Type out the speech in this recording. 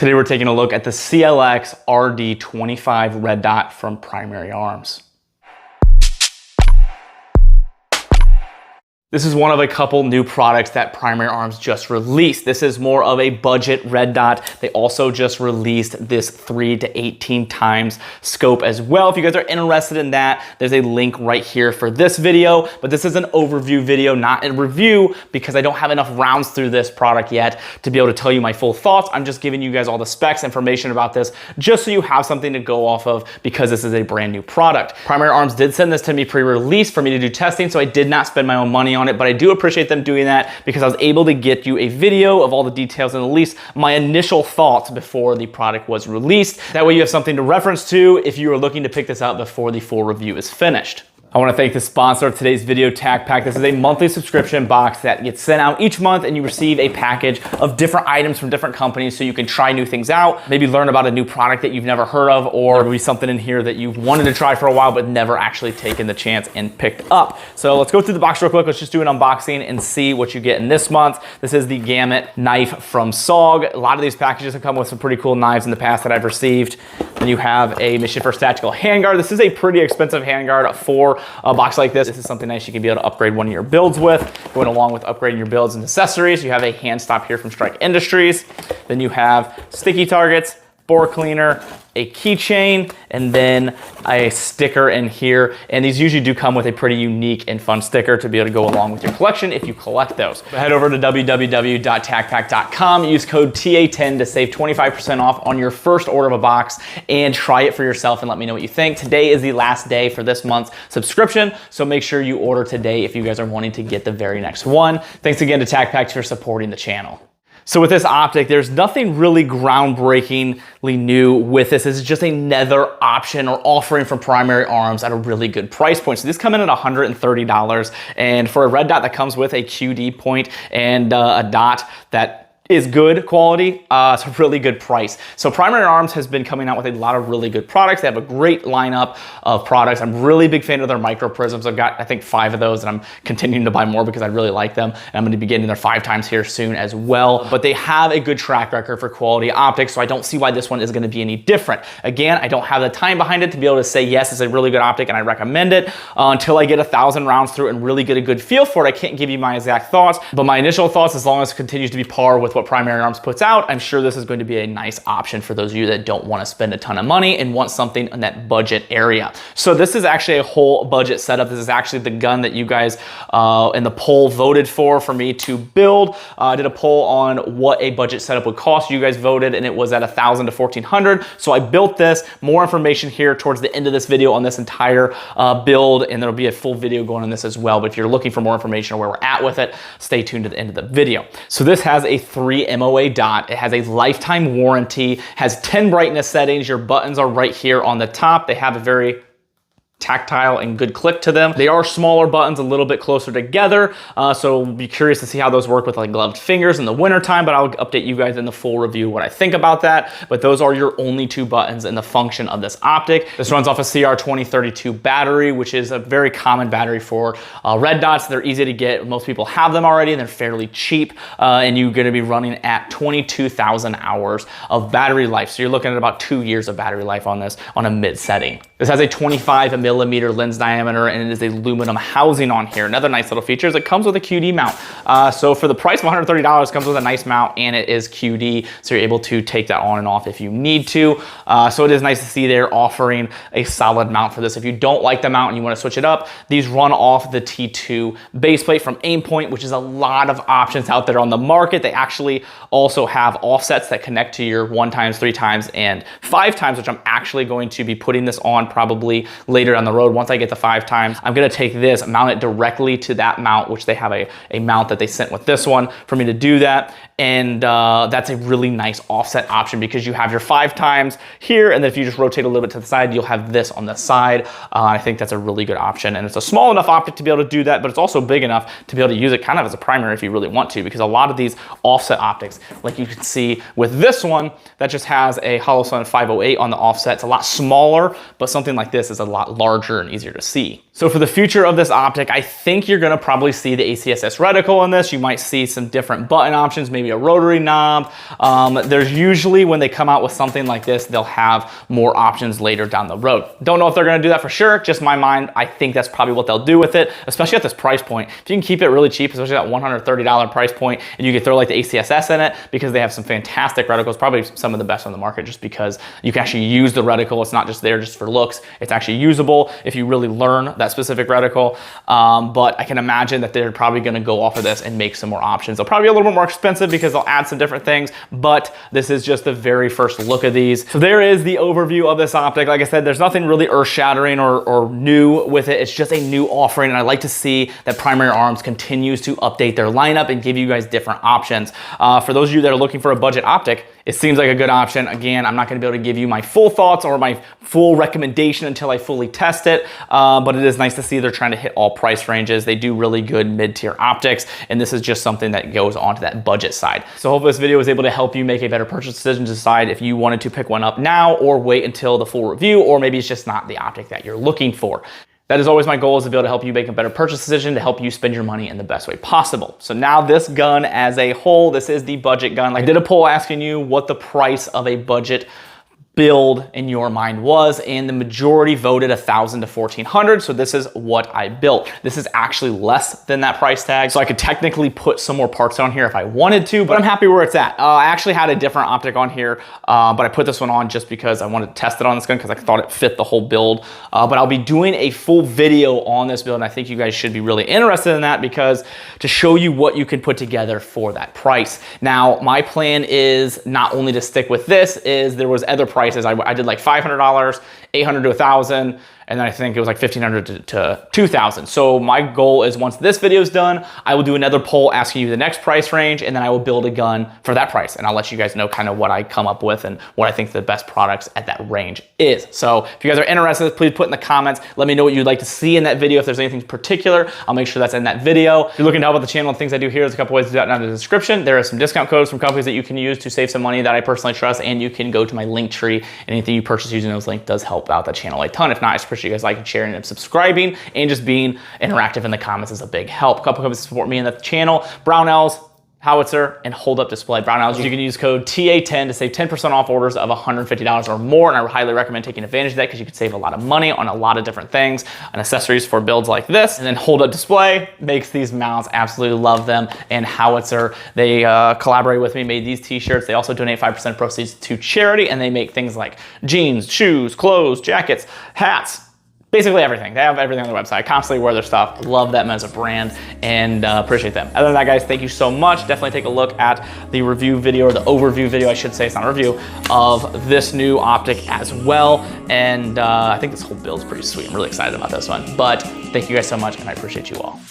Today we're taking a look at the CLX RD-25 red dot from Primary Arms. This is one of a couple new products that Primary Arms just released. This is more of a budget red dot. They also just released this 3 to 18 times scope as well. If you guys are interested in that, there's a link right here for this video, but this is an overview video, not a review, because I don't have enough rounds through this product yet to be able to tell you my full thoughts. I'm just giving you guys all the specs, information about this, just so you have something to go off of, because this is a brand new product. Primary Arms did send this to me pre-release for me to do testing, so I did not spend my own money on it, but I do appreciate them doing that because I was able to get you a video of all the details and at least my initial thoughts before the product was released. That way you have something to reference to if you are looking to pick this up before the full review is finished. I want to thank the sponsor of today's video, Tac Pack. This is a monthly subscription box that gets sent out each month, and you receive a package of different items from different companies so you can try new things out, maybe learn about a new product that you've never heard of, or maybe something in here that you've wanted to try for a while but never actually taken the chance and picked up. So let's go through the box real quick. Let's just do an unboxing and see what you get in this month. This is the Gamut knife from SOG. A lot of these packages have come with some pretty cool knives in the past that I've received. Then you have a Mission First Tactical handguard. This is a pretty expensive handguard for a box like this. This is something nice you can be able to upgrade one of your builds with. Going along with upgrading your builds and accessories, you have a hand stop here from Strike Industries. Then you have sticky targets, bore cleaner, a keychain, and then a sticker in here. And these usually do come with a pretty unique and fun sticker to be able to go along with your collection if you collect those. Head over to www.tacpack.com, use code TA10 to save 25% off on your first order of a box, and try it for yourself and let me know what you think. Today is the last day for this month's subscription, so make sure you order today if you guys are wanting to get the very next one. Thanks again to TacPack for supporting the channel. So with this optic, there's nothing really groundbreakingly new with this. This is just another option or offering from Primary Arms at a really good price point. So these come in at $130, and for a red dot that comes with a QD point and a dot that is good quality, it's a really good price. So Primary Arms has been coming out with a lot of really good products. They have a great lineup of products. I'm really big fan of their micro prisms. I've got, I think, 5 of those, and I'm continuing to buy more because I really like them. And I'm gonna be getting their 5 times here soon as well. But they have a good track record for quality optics, so I don't see why this one is gonna be any different. Again, I don't have the time behind it to be able to say, yes, it's a really good optic and I recommend it until I get 1,000 rounds through and really get a good feel for it. I can't give you my exact thoughts, but my initial thoughts, as long as it continues to be par with what Primary Arms puts out, I'm sure this is going to be a nice option for those of you that don't want to spend a ton of money and want something in that budget area. So this is actually a whole budget setup. This is actually the gun that you guys in the poll voted for me to build. I did a poll on what a budget setup would cost. You guys voted, and it was at $1,000 to $1,400. So I built this. More information here towards the end of this video on this entire build, and there'll be a full video going on this as well. But if you're looking for more information on where we're at with it, stay tuned to the end of the video. So this has a 3 MOA dot. It has a lifetime warranty, has 10 brightness settings. Your buttons are right here on the top. They have a very tactile and good click to them. They are smaller buttons, a little bit closer together, so be curious to see how those work with like gloved fingers in the winter time, but I'll update you guys in the full review what I think about that. But those are your only 2 buttons in the function of this optic. This runs off a CR2032 battery, which is a very common battery for red dots. They're easy to get. Most people have them already, and they're fairly cheap, and you're going to be running at 22,000 hours of battery life. So you're looking at about 2 years of battery life on this on a mid setting. This has a 25mm lens diameter, and it is aluminum housing on here. Another nice little feature is it comes with a QD mount. So for the price of $130, it comes with a nice mount, and it is QD, so you're able to take that on and off if you need to. So it is nice to see they're offering a solid mount for this. If you don't like the mount and you want to switch it up, these run off the T2 base plate from Aimpoint, which is a lot of options out there on the market. They actually also have offsets that connect to your 1 times, 3 times, and 5 times, which I'm actually going to be putting this on probably later down the road. Once I get the 5 times, I'm gonna take this, mount it directly to that mount, which they have a mount that they sent with this one for me to do that. And that's a really nice offset option because you have your 5 times here, and then if you just rotate a little bit to the side, you'll have this on the side. I think that's a really good option, and it's a small enough optic to be able to do that, but it's also big enough to be able to use it kind of as a primary if you really want to, because a lot of these offset optics, like you can see with this one, that just has a Hollow Sun 508 on the offset. It's a lot smaller, but something like this is a lot larger and easier to see. So for the future of this optic, I think you're gonna probably see the ACSS reticle in this. You might see some different button options, maybe a rotary knob. There's usually, when they come out with something like this, they'll have more options later down the road. Don't know if they're gonna do that for sure, just my mind, I think that's probably what they'll do with it, especially at this price point. If you can keep it really cheap, especially that $130 price point, and you can throw like the ACSS in it, because they have some fantastic reticles, probably some of the best on the market, just because you can actually use the reticle. It's not just there just for looks. It's actually usable if you really learn that specific reticle. But I can imagine that they're probably gonna go off of this and make some more options. They'll probably be a little bit more expensive because they'll add some different things, but this is just the very first look of these. So there is the overview of this optic. Like I said, there's nothing really earth-shattering or new with it. It's just a new offering, and I like to see that Primary Arms continues to update their lineup and give you guys different options. For those of you that are looking for a budget optic, it seems like a good option. Again, I'm not gonna be able to give you my full thoughts or my full recommendation until I fully test it, but it is nice to see they're trying to hit all price ranges. They do really good mid-tier optics, and this is just something that goes onto that budget side. So hopefully this video was able to help you make a better purchase decision, to decide if you wanted to pick one up now or wait until the full review, or maybe it's just not the optic that you're looking for. That is always my goal, is to be able to help you make a better purchase decision, to help you spend your money in the best way possible. So now this gun as a whole, this is the budget gun. I did a poll asking you what the price of a budget build in your mind was, and the majority voted $1,000 to $1,400. So this is what I built. This is actually less than that price tag, so I could technically put some more parts on here if I wanted to, but I'm happy where it's at. I actually had a different optic on here, but I put this one on just because I wanted to test it on this gun, because I thought it fit the whole build. But I'll be doing a full video on this build, and I think you guys should be really interested in that, because to show you what you can put together for that price. Now, my plan is not only to stick with this, is there was other prices. I did like $500, $800 to $1,000, and then I think it was like $1,500 to $2,000. So my goal is, once this video is done, I will do another poll asking you the next price range, and then I will build a gun for that price, and I'll let you guys know kind of what I come up with and what I think the best products at that range is. So if you guys are interested, please put in the comments. Let me know what you'd like to see in that video. If there's anything particular, I'll make sure that's in that video. If you're looking to help with the channel and things I do here, there's a couple ways to do that down in the description. There are some discount codes from companies that you can use to save some money that I personally trust, and you can go to my link tree. Anything you purchase using those links does help out the channel a ton. If not, I just appreciate you guys liking, sharing, and subscribing, and just being interactive in the comments is a big help. A couple companies support me in the channel: Brownells, Howitzer, and Hold Up Display. Brownells, you can use code TA10 to save 10% off orders of $150 or more, and I highly recommend taking advantage of that, because you can save a lot of money on a lot of different things and accessories for builds like this. And then Hold Up Display makes these mounts, absolutely love them. And Howitzer, they collaborate with me, made these t-shirts. They also donate 5% proceeds to charity, and they make things like jeans, shoes, clothes, jackets, hats, basically everything. They have everything on their website. I constantly wear their stuff. Love them as a brand, and appreciate them. Other than that, guys, thank you so much. Definitely take a look at the review video, or the overview video, I should say. It's not a review, of this new optic as well. And I think this whole build's pretty sweet. I'm really excited about this one. But thank you guys so much, and I appreciate you all.